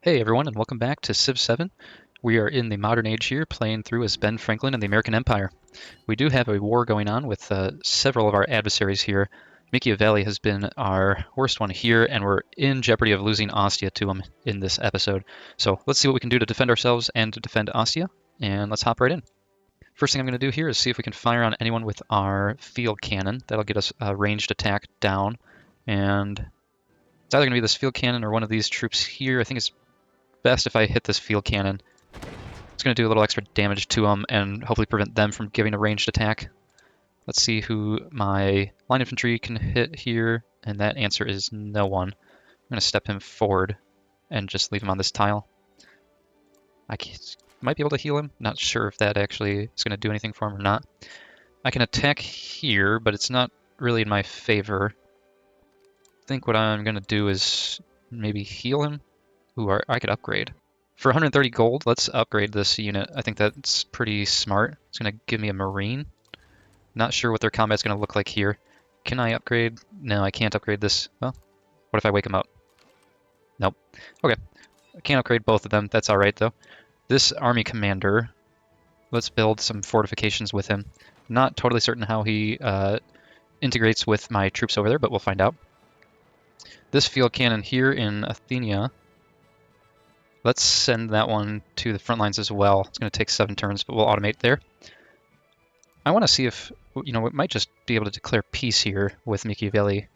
Hey everyone, and welcome back to Civ 7. We are in the modern age here, playing through as Ben Franklin and the American Empire. We do have a war going on with several of our adversaries here. Machiavelli has been our worst one here, and we're in jeopardy of losing Ostia to him in this episode. So let's see what we can do to defend ourselves and to defend Ostia, and let's hop right in. First thing I'm going to do here is see if we can fire on anyone with our field cannon. That'll get us a ranged attack down, and it's either going to be this field cannon or one of these troops here. I think it's best if I hit this field cannon. It's going to do a little extra damage to them and hopefully prevent them from giving a ranged attack. Let's see who my line infantry can hit here, and that answer is no one. I'm going to step him forward and just leave him on this tile. I might be able to heal him. Not sure if that actually is going to do anything for him or not. I can attack here, but it's not really in my favor. I think what I'm going to do is maybe heal him. Ooh, I could upgrade. For 130 gold, let's upgrade this unit. I think that's pretty smart. It's going to give me a Marine. Not sure what their combat's going to look like here. Can I upgrade? No, I can't upgrade this. Well, what if I wake him up? Nope. Okay. I can't upgrade both of them. That's all right, though. This army commander, let's build some fortifications with him. Not totally certain how he integrates with my troops over there, but we'll find out. This field cannon here in Athenia, let's send that one to the front lines as well. It's going to take 7 turns, but we'll automate there. I want to see if, we might just be able to declare peace here with Machiavelli.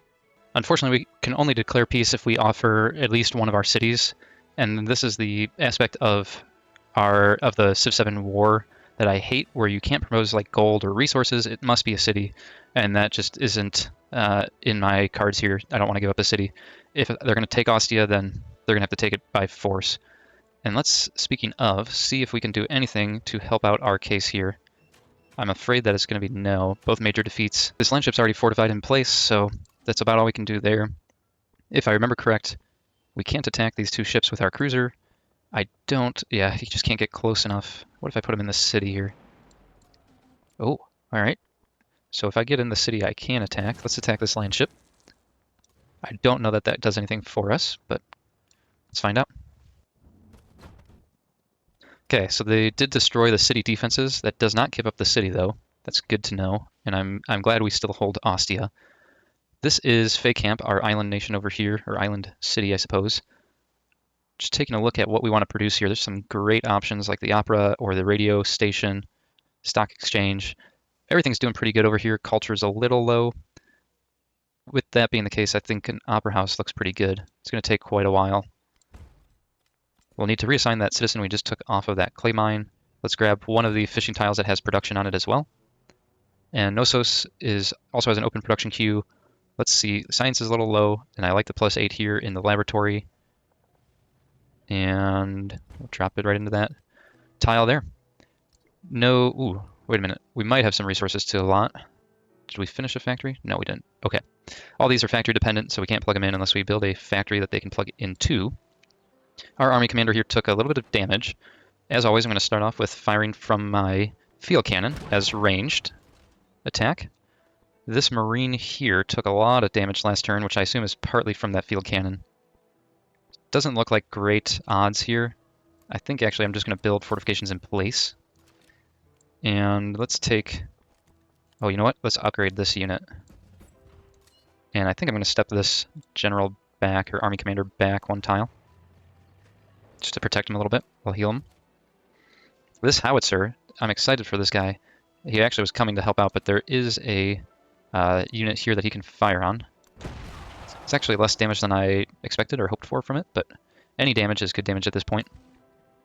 Unfortunately, we can only declare peace if we offer at least one of our cities, and this is the aspect of the Civ 7 war that I hate, where you can't propose like gold or resources. It must be a city, and that just isn't in my cards here. I don't want to give up a city. If they're going to take Ostia, then they're going to have to take it by force. And let's, speaking of, see if we can do anything to help out our case here. I'm afraid that it's going to be no. Both major defeats. This landship's already fortified in place, so that's about all we can do there. If I remember correct, we can't attack these 2 ships with our cruiser. Yeah, he just can't get close enough. What if I put him in the city here? Oh, alright. So if I get in the city, I can attack. Let's attack this landship. I don't know that that does anything for us, but let's find out. Okay, so they did destroy the city defenses. That does not give up the city, though. That's good to know, and I'm glad we still hold Ostia. This is Fey Camp, our island nation over here, or island city, I suppose. Just taking a look at what we want to produce here. There's some great options like the opera or the radio station, stock exchange. Everything's doing pretty good over here. Culture's a little low. With that being the case, I think an opera house looks pretty good. It's going to take quite a while. We'll need to reassign that citizen we just took off of that clay mine. Let's grab one of the fishing tiles that has production on it as well. And Knossos also has an open production queue. Let's see, science is a little low, and I like the +8 here in the laboratory. And we'll drop it right into that tile there. No, ooh, wait a minute. We might have some resources to allot. Did we finish a factory? No, we didn't. Okay. All these are factory dependent, so we can't plug them in unless we build a factory that they can plug into. Our army commander here took a little bit of damage. As always, I'm going to start off with firing from my field cannon as ranged attack. This marine here took a lot of damage last turn, which I assume is partly from that field cannon. Doesn't look like great odds here. I think actually I'm just going to build fortifications in place. And let's take... Oh, you know what? Let's upgrade this unit. And I think I'm going to step this general back, or army commander back 1 tile. Just to protect him a little bit. I'll heal him. This howitzer, I'm excited for this guy. He actually was coming to help out, but there is a unit here that he can fire on. It's actually less damage than I expected or hoped for from it, but any damage is good damage at this point.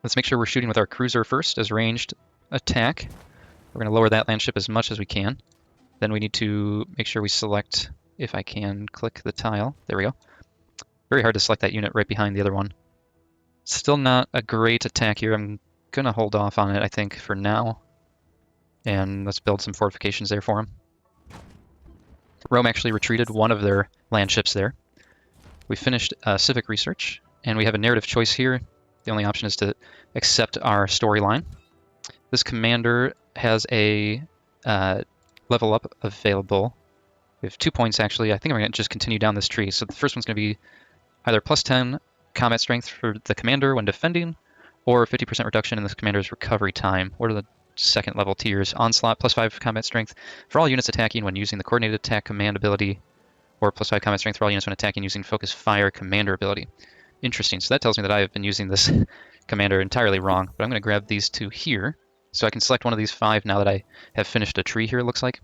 Let's make sure we're shooting with our cruiser first as ranged attack. We're going to lower that landship as much as we can. Then we need to make sure we select, if I can, click the tile. There we go. Very hard to select that unit right behind the other one. Still not a great attack here. I'm going to hold off on it, I think, for now. And let's build some fortifications there for him. Rome actually retreated one of their landships there. We finished civic research, and we have a narrative choice here. The only option is to accept our storyline. This commander has a level up available. We have 2 points, actually. I think I'm going to just continue down this tree. So the first one's going to be either +10 combat strength for the commander when defending, or 50% reduction in the commander's recovery time. What are the second level tiers? Onslaught, +5 combat strength for all units attacking when using the coordinated attack command ability, or +5 combat strength for all units when attacking using focus fire commander ability. Interesting. So that tells me that I have been using this commander entirely wrong, but I'm going to grab these two here. So I can select one of these 5 now that I have finished a tree here, it looks like.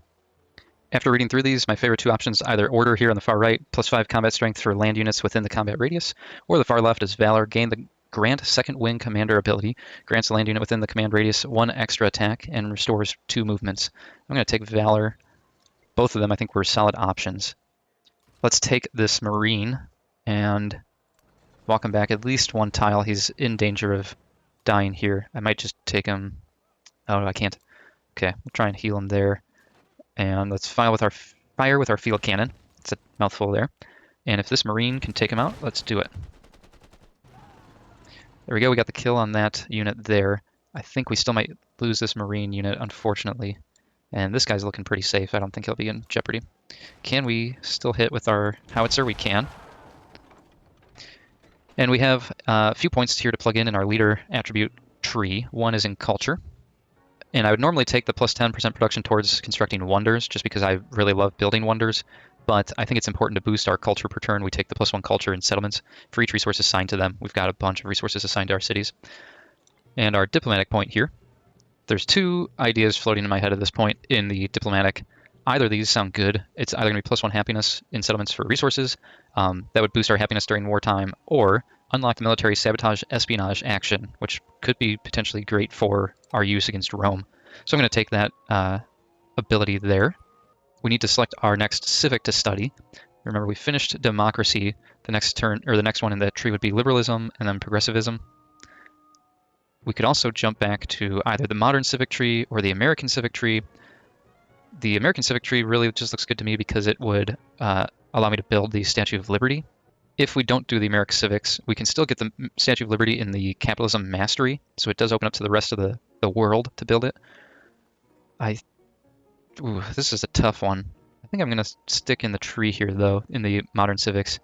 After reading through these, my favorite 2 options, either Order here on the far right, +5 combat strength for land units within the combat radius, or the far left is Valor, grant second wing commander ability, grants a land unit within the command radius 1 extra attack, and restores 2 movements. I'm going to take Valor. Both of them I think were solid options. Let's take this Marine and walk him back at least 1 tile. He's in danger of dying here. I might just take him. Oh, I can't. Okay, we'll try and heal him there. And let's fire with our field cannon. It's a mouthful there. And if this Marine can take him out, let's do it. There we go, we got the kill on that unit there. I think we still might lose this Marine unit, unfortunately. And this guy's looking pretty safe. I don't think he'll be in jeopardy. Can we still hit with our howitzer? We can. And we have a few points here to plug in our leader attribute tree. One is in culture. And I would normally take the +10% production towards constructing wonders, just because I really love building wonders. But I think it's important to boost our culture per turn. We take the +1 culture in settlements for each resource assigned to them. We've got a bunch of resources assigned to our cities. And our diplomatic point here. There's 2 ideas floating in my head at this point in the diplomatic. Either of these sound good. It's either going to be +1 happiness in settlements for resources. That would boost our happiness during wartime, or unlock the military sabotage espionage action, which could be potentially great for our use against Rome. So I'm going to take that ability there. We need to select our next civic to study. Remember, we finished democracy. The next turn, or the next one in that tree would be liberalism and then progressivism. We could also jump back to either the modern civic tree or the American civic tree. The American civic tree really just looks good to me because it would allow me to build the Statue of Liberty. If we don't do the American civics, we can still get the Statue of Liberty in the capitalism mastery, so it does open up to the rest of the world to build it. This is a tough one. I think I'm going to stick in the tree here, though, in the modern civics.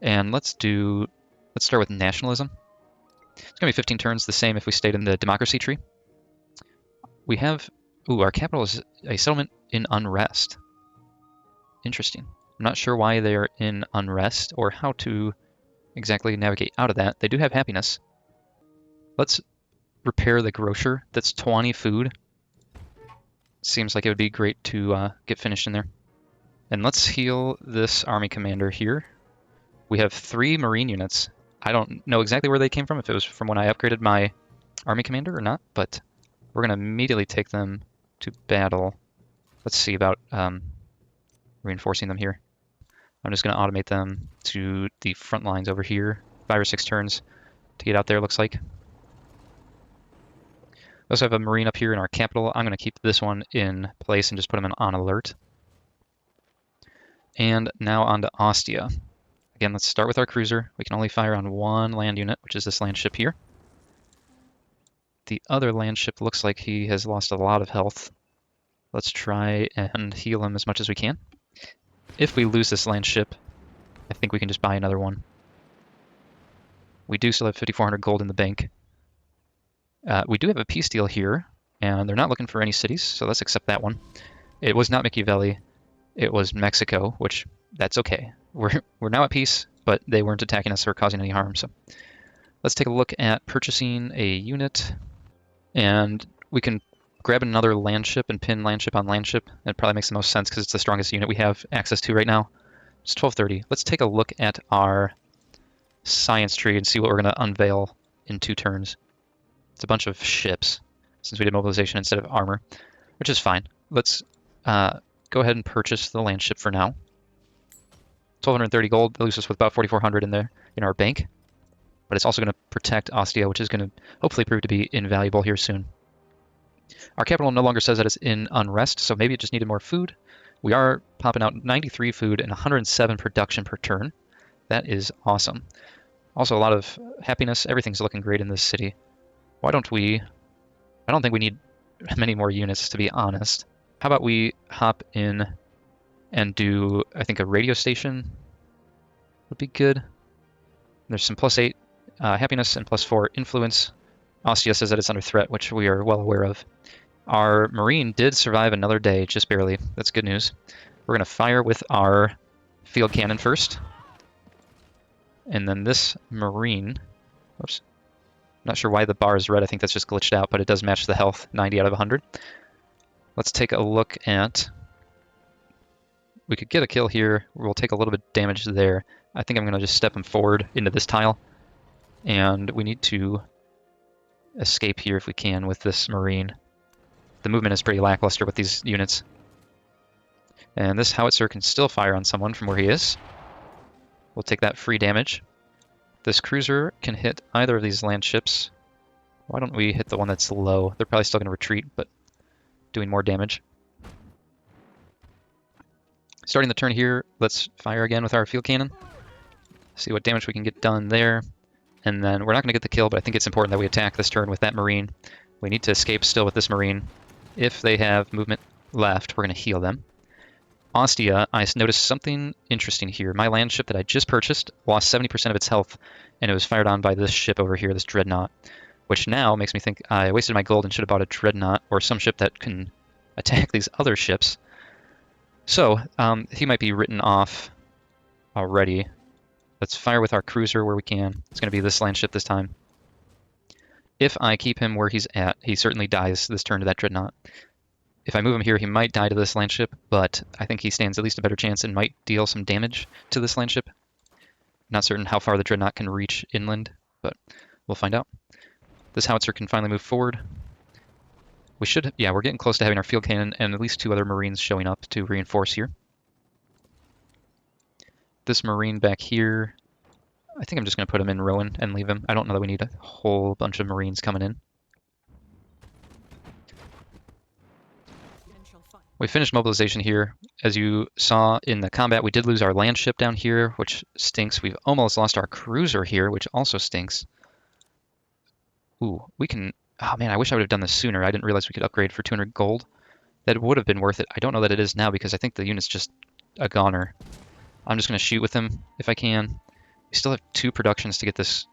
And let's start with nationalism. It's going to be 15 turns, the same if we stayed in the democracy tree. We have, our capital is a settlement in unrest. Interesting. I'm not sure why they're in unrest or how to exactly navigate out of that. They do have happiness. Let's repair the grocer. That's 20 food. Seems like it would be great to get finished in there. And let's heal this army commander here. We have 3 marine units. I don't know exactly where they came from, if it was from when I upgraded my army commander or not, but we're going to immediately take them to battle. Let's see about reinforcing them here. I'm just going to automate them to the front lines over here. 5 or 6 turns to get out there, looks like. We also have a marine up here in our capital. I'm going to keep this one in place and just put him on alert. And now on to Ostia. Again, let's start with our cruiser. We can only fire on 1 land unit, which is this land ship here. The other land ship looks like he has lost a lot of health. Let's try and heal him as much as we can. If we lose this land ship, I think we can just buy another one. We do still have 5,400 gold in the bank. We do have a peace deal here, and they're not looking for any cities, so let's accept that one. It was not Machiavelli, it was Mexico, which that's okay. We're now at peace, but they weren't attacking us or causing any harm. So let's take a look at purchasing a unit, and we can grab another land ship and pin land ship on land ship. It probably makes the most sense because it's the strongest unit we have access to right now. It's 1230. Let's take a look at our science tree and see what we're going to unveil in 2 turns. It's a bunch of ships, since we did mobilization instead of armor, which is fine. Let's go ahead and purchase the land ship for now. 1,230 gold. That leaves us with about 4,400 in our bank. But it's also going to protect Ostia, which is going to hopefully prove to be invaluable here soon. Our capital no longer says that it's in unrest, so maybe it just needed more food. We are popping out 93 food and 107 production per turn. That is awesome. Also a lot of happiness. Everything's looking great in this city. Why don't we... I don't think we need many more units, to be honest. How about we hop in and do, I think, a radio station would be good. There's some +8 happiness and +4 influence. Ostia says that it's under threat, which we are well aware of. Our Marine did survive another day, just barely. That's good news. We're going to fire with our field cannon first. And then this Marine... Whoops. Not sure why the bar is red. I think that's just glitched out, but it does match the health, 90 out of 100. Let's take a look at... We could get a kill here. We'll take a little bit of damage there. I think I'm going to just step him forward into this tile. And we need to escape here if we can with this Marine. The movement is pretty lackluster with these units. And this howitzer can still fire on someone from where he is. We'll take that free damage. This cruiser can hit either of these land ships. Why don't we hit the one that's low? They're probably still going to retreat, but doing more damage. Starting the turn here, let's fire again with our field cannon. See what damage we can get done there. And then we're not going to get the kill, but I think it's important that we attack this turn with that Marine. We need to escape still with this Marine. If they have movement left, we're going to heal them. Ostia, I noticed something interesting here. My land ship that I just purchased lost 70% of its health, and it was fired on by this ship over here, this Dreadnought, which now makes me think I wasted my gold and should have bought a Dreadnought or some ship that can attack these other ships. So, he might be written off already. Let's fire with our cruiser where we can. It's going to be this land ship this time. If I keep him where he's at, he certainly dies this turn to that Dreadnought. If I move him here, he might die to this land ship, but I think he stands at least a better chance and might deal some damage to this land ship. Not certain how far the Dreadnought can reach inland, but we'll find out. This howitzer can finally move forward. We should, yeah, we're getting close to having our field cannon and at least 2 other Marines showing up to reinforce here. This Marine back here, I think I'm just going to put him in Rowan and leave him. I don't know that we need a whole bunch of Marines coming in. We finished mobilization here. As you saw in the combat, we did lose our land ship down here, which stinks. We've almost lost our cruiser here, which also stinks. Ooh, we can... Oh man, I wish I would have done this sooner. I didn't realize we could upgrade for 200 gold. That would have been worth it. I don't know that it is now because I think the unit's just a goner. I'm just going to shoot with him if I can. We still have 2 productions to get this...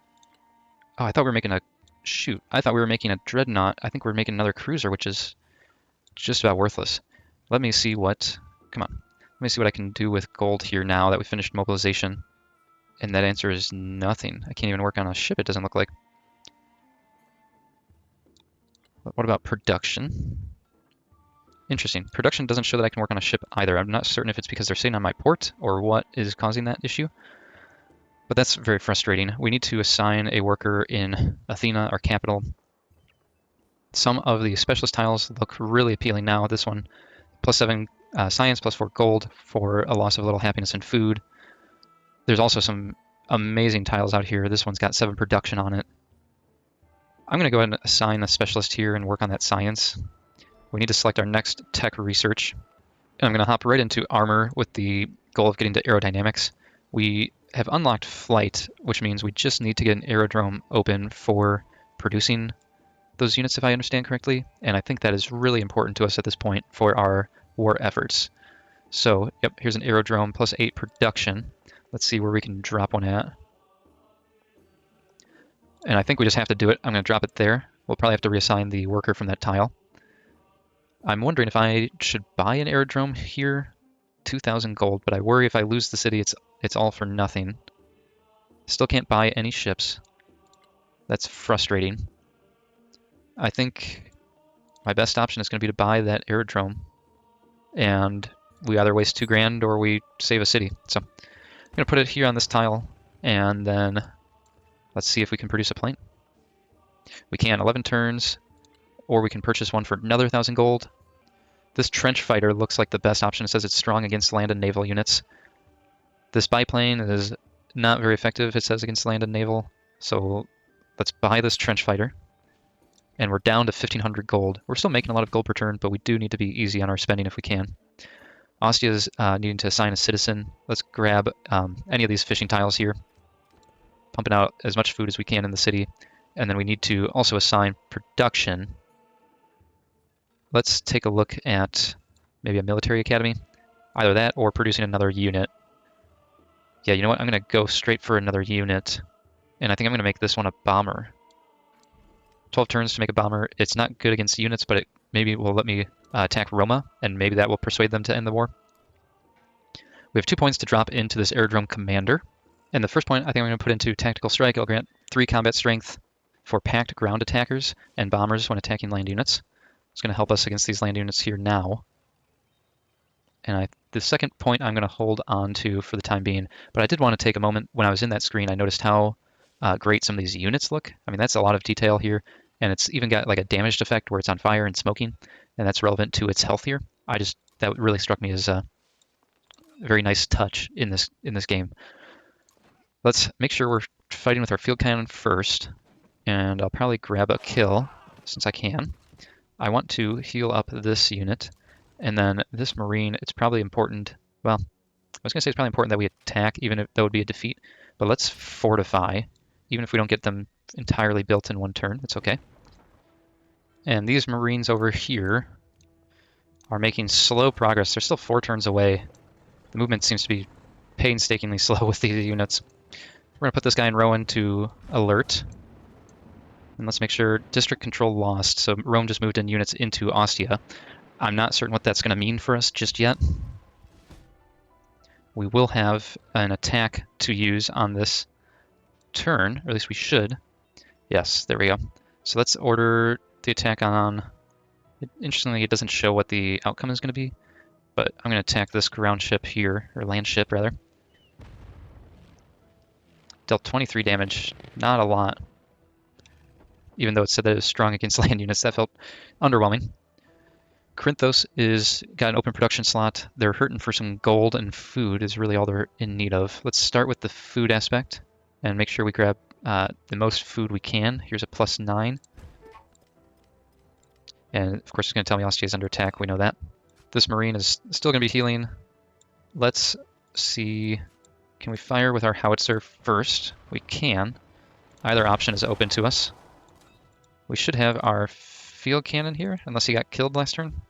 Oh, I thought we were making a... Shoot. I thought we were making a Dreadnought. I think we're making another cruiser, which is just about worthless. Let me see what... Come on. Let me see what I can do with gold here now that we finished mobilization. And that answer is nothing. I can't even work on a ship, it doesn't look like. What about production? Interesting. Production doesn't show that I can work on a ship either. I'm not certain if it's because they're sitting on my port or what is causing that issue. But that's very frustrating. We need to assign a worker in Athena, our capital. Some of the specialist tiles look really appealing now. This one, +7 science, +4 gold for a loss of a little happiness and food. There's also some amazing tiles out here. This one's got 7 production on it. I'm going to go ahead and assign a specialist here and work on that science. We need to select our next tech research. And I'm going to hop right into armor with the goal of getting to aerodynamics. We have unlocked flight, which means we just need to get an aerodrome open for producing those units, if I understand correctly. And I think that is really important to us at this point for our war efforts. So, yep, here's an aerodrome +8 production. Let's see where we can drop one at. And I think we just have to do it. I'm going to drop it there. We'll probably have to reassign the worker from that tile. I'm wondering if I should buy an aerodrome here. 2,000 gold, but I worry if I lose the city, it's all for nothing. Still can't buy any ships. That's frustrating. I think my best option is going to be to buy that aerodrome. And we either waste 2 grand or we save a city. So I'm going to put it here on this tile, and then let's see if we can produce a plane. We can, 11 turns, or we can purchase one for another 1,000 gold. This trench fighter looks like the best option. It says it's strong against land and naval units. This biplane is not very effective, it says, against land and naval. So let's buy this trench fighter. And we're down to 1,500 gold. We're still making a lot of gold per turn, but we do need to be easy on our spending if we can. Ostia is needing to assign a citizen. Let's grab any of these fishing tiles here. Pumping out as much food as we can in the city. And then we need to also assign production. Let's take a look at maybe a military academy. Either that or producing another unit. Yeah, you know what? I'm going to go straight for another unit. And I think I'm going to make this one a bomber. 12 turns to make a bomber. It's not good against units, but it maybe will let me attack Roma, and maybe that will persuade them to end the war. We have 2 points to drop into this aerodrome commander. And the first point I think I'm going to put into tactical strike. I'll grant 3 combat strength for packed ground attackers and bombers when attacking land units. It's going to help us against these land units here now. And the second point I'm going to hold on to for the time being. But I did want to take a moment. When I was in that screen, I noticed how great some of these units look. I mean, that's a lot of detail here. And it's even got like a damaged effect where it's on fire and smoking. And that's relevant to its health here. That really struck me as a very nice touch in this game. Let's make sure we're fighting with our field cannon first. And I'll probably grab a kill since I can. I want to heal up this unit. And then this Marine, it's probably important. Well, I was going to say it's probably important that we attack, even if that would be a defeat. But let's fortify, even if we don't get them entirely built in one turn. It's okay. And these Marines over here are making slow progress. They're still 4 turns away. The movement seems to be painstakingly slow with these units. We're going to put this guy in Rowan to alert. And let's make sure district control lost. So Rome just moved in units into Ostia. I'm not certain what that's going to mean for us just yet. We will have an attack to use on this turn, or at least we should. Yes, there we go. So let's order the attack on... Interestingly, it doesn't show what the outcome is going to be, but I'm going to attack this ground ship here, or land ship rather. Dealt 23 damage, not a lot. Even though it said that it was strong against land units, that felt underwhelming. Corinthos is got an open production slot. They're hurting for some gold, and food is really all they're in need of. Let's start with the food aspect and make sure we grab the most food we can. Here's a +9. And of course it's going to tell me Ostia is under attack. We know that. This Marine is still going to be healing. Let's see. Can we fire with our howitzer first? We can. Either option is open to us. We should have our field cannon here, unless he got killed last turn.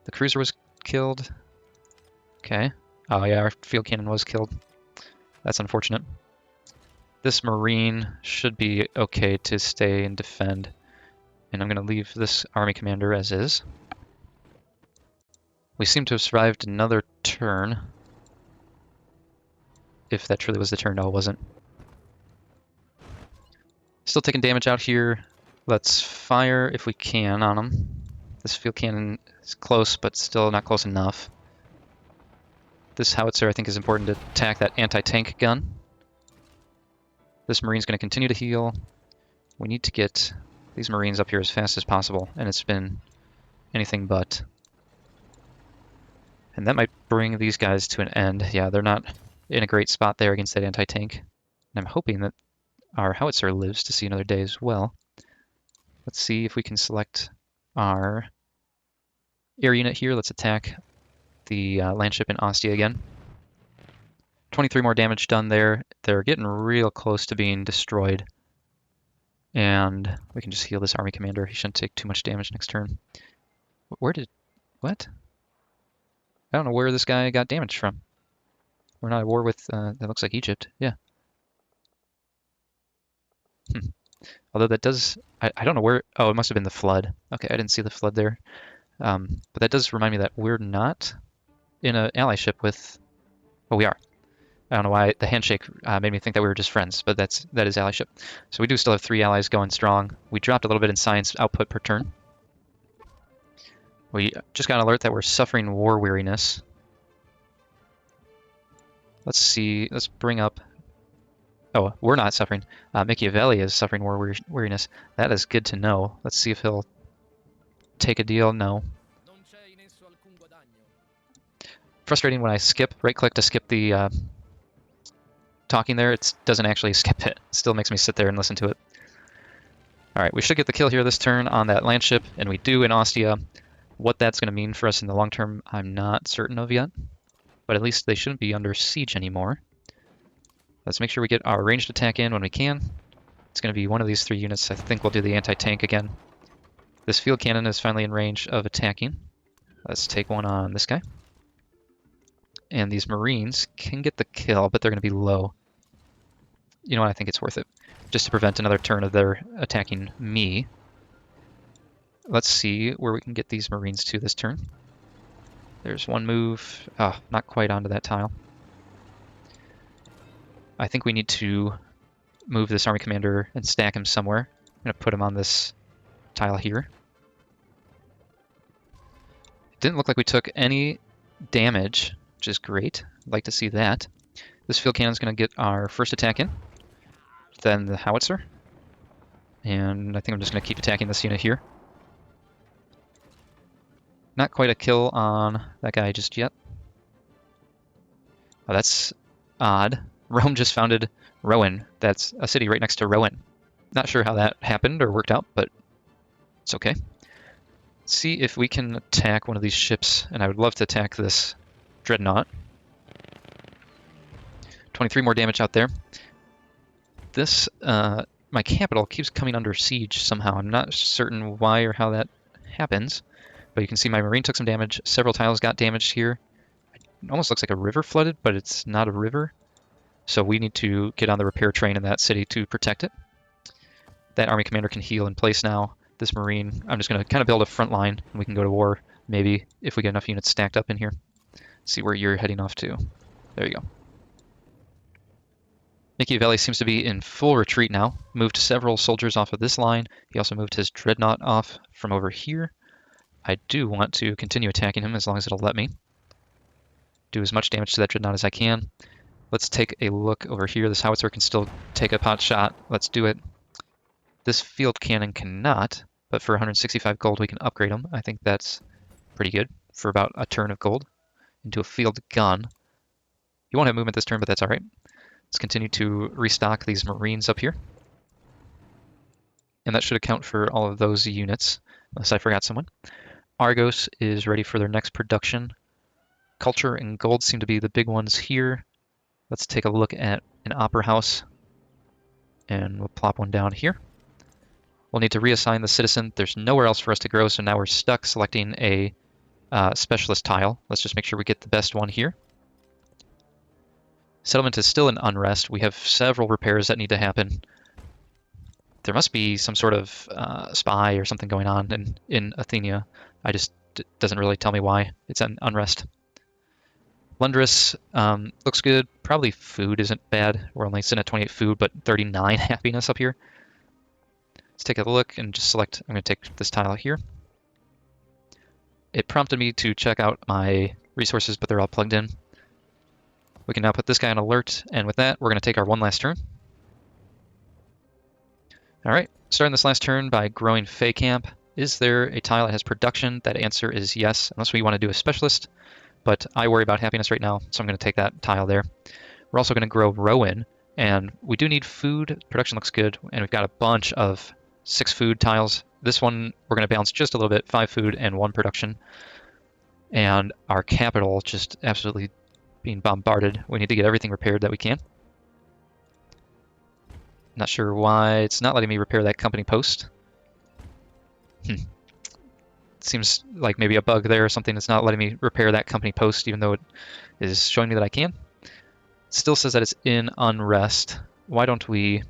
The cruiser was killed. Okay. Oh yeah, our field cannon was killed. That's unfortunate. This Marine should be okay to stay and defend. And I'm going to leave this army commander as is. We seem to have survived another turn. If that truly was the turn. No, it wasn't. Still taking damage out here. Let's fire if we can on him. This field cannon is close, but still not close enough. This howitzer, I think, is important to attack that anti-tank gun. This Marine's going to continue to heal. We need to get these Marines up here as fast as possible, and it's been anything but. And that might bring these guys to an end. Yeah, they're not in a great spot there against that anti-tank. And I'm hoping that our howitzer lives to see another day as well. Let's see if we can select our air unit here. Let's attack the landship in Ostia again. 23 more damage done there. They're getting real close to being destroyed. And we can just heal this army commander. He shouldn't take too much damage next turn. What? I don't know where this guy got damage from. We're not at war with, that looks like Egypt. Yeah. Although that does, I don't know where, oh, it must have been the flood. Okay, I didn't see the flood there. But that does remind me that we're not in an allyship with, well, we are. I don't know why the handshake made me think that we were just friends, but that is allyship. So we do still have 3 allies going strong. We dropped a little bit in science output per turn. We just got an alert that we're suffering war weariness. Let's see, let's bring up, oh, we're not suffering. Machiavelli is suffering war weariness. That is good to know. Let's see if he'll take a deal. No. Frustrating when I skip, right-click to skip the talking there. It doesn't actually skip it. It still makes me sit there and listen to it. All right, we should get the kill here this turn on that landship, and we do in Ostia. What that's going to mean for us in the long term, I'm not certain of yet. But at least they shouldn't be under siege anymore. Let's make sure we get our ranged attack in when we can. It's going to be one of these 3 units. I think we'll do the anti-tank again. This field cannon is finally in range of attacking. Let's take one on this guy. And these Marines can get the kill, but they're going to be low. You know what? I think it's worth it. Just to prevent another turn of their attacking me. Let's see where we can get these Marines to this turn. There's one move. Oh, not quite onto that tile. I think we need to move this army commander and stack him somewhere. I'm going to put him on this tile here. It didn't look like we took any damage, which is great. I'd like to see that. This field cannon is going to get our first attack in. Then the howitzer. And I think I'm just going to keep attacking this unit here. Not quite a kill on that guy just yet. Oh, that's odd. Rome just founded Rowan. That's a city right next to Rowan. Not sure how that happened or worked out, but it's okay. Let's see if we can attack one of these ships, and I would love to attack this dreadnought. 23 more damage out there. This, my capital keeps coming under siege somehow. I'm not certain why or how that happens, but you can see my marine took some damage. Several tiles got damaged here. It almost looks like a river flooded, but it's not a river. So we need to get on the repair train in that city to protect it. That army commander can heal in place now. This marine, I'm just going to kind of build a front line, and we can go to war, maybe, if we get enough units stacked up in here. See where you're heading off to. There you go. Machiavelli seems to be in full retreat now. Moved several soldiers off of this line. He also moved his dreadnought off from over here. I do want to continue attacking him as long as it'll let me. Do as much damage to that dreadnought as I can. Let's take a look over here. This howitzer can still take a pot shot. Let's do it. This field cannon cannot, but for 165 gold we can upgrade them. I think that's pretty good for about a turn of gold into a field gun. You won't have movement this turn, but that's all right. Let's continue to restock these Marines up here. And that should account for all of those units, unless I forgot someone. Argos is ready for their next production. Culture and gold seem to be the big ones here. Let's take a look at an opera house, and we'll plop one down here. We'll need to reassign the citizen. There's nowhere else for us to grow, so now we're stuck selecting a specialist tile. Let's just make sure we get the best one here. Settlement is still in unrest. We have several repairs that need to happen. There must be some sort of spy or something going on in Athenia. Doesn't really tell me why. It's an unrest. Lundris looks good. Probably food isn't bad. We're only sitting at 28 food, but 39 happiness up here. Let's take a look and just select, I'm going to take this tile here. It prompted me to check out my resources, but they're all plugged in. We can now put this guy on alert, and with that, we're going to take our one last turn. All right, starting this last turn by growing Fey Camp. Is there a tile that has production? That answer is yes, unless we want to do a specialist. But I worry about happiness right now, so I'm going to take that tile there. We're also going to grow Rowan, and we do need food. Production looks good, and we've got a bunch of 6 food tiles. This one, we're going to balance just a little bit, 5 food and 1 production. And our capital just absolutely being bombarded. We need to get everything repaired that we can. Not sure why it's not letting me repair that company post. Seems like maybe a bug there or something that's not letting me repair that company post, even though it is showing me that I can. It still says that it's in unrest. Why don't we...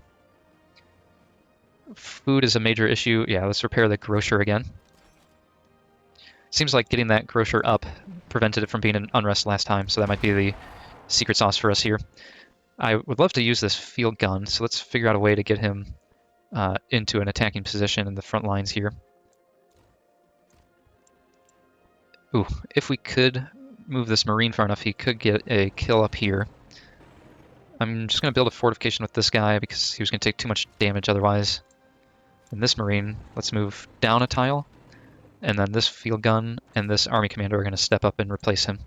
Food is a major issue. Yeah, let's repair the grocer again. Seems like getting that grocer up prevented it from being in unrest last time, so that might be the secret sauce for us here. I would love to use this field gun, so let's figure out a way to get him into an attacking position in the front lines here. Ooh, if we could move this Marine far enough, he could get a kill up here. I'm just going to build a fortification with this guy because he was going to take too much damage otherwise. And this Marine, let's move down a tile. And then this field gun and this army commander are going to step up and replace him.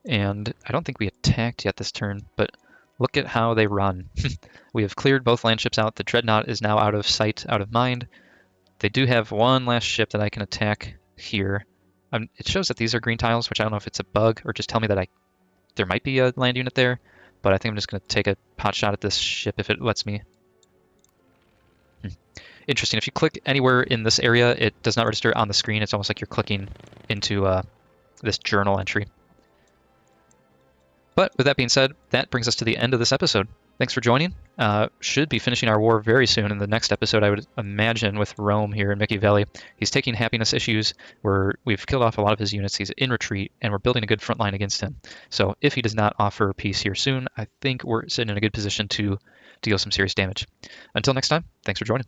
And I don't think we attacked yet this turn, but look at how they run. We have cleared both land ships out. The dreadnought is now out of sight, out of mind. They do have one last ship that I can attack here. It shows that these are green tiles, which I don't know if it's a bug or just tell me that there might be a land unit there, but I think I'm just going to take a pot shot at this ship if it lets me. Interesting. If you click anywhere in this area, it does not register on the screen. It's almost like you're clicking into this journal entry. But with that being said, that brings us to the end of this episode. Thanks for joining. Should be finishing our war very soon in the next episode, I would imagine, with Rome here in Mickey Valley. He's taking happiness issues, where we've killed off a lot of his units. He's in retreat, and we're building a good front line against him. So if he does not offer peace here soon, I think we're sitting in a good position to deal some serious damage. Until next time, thanks for joining.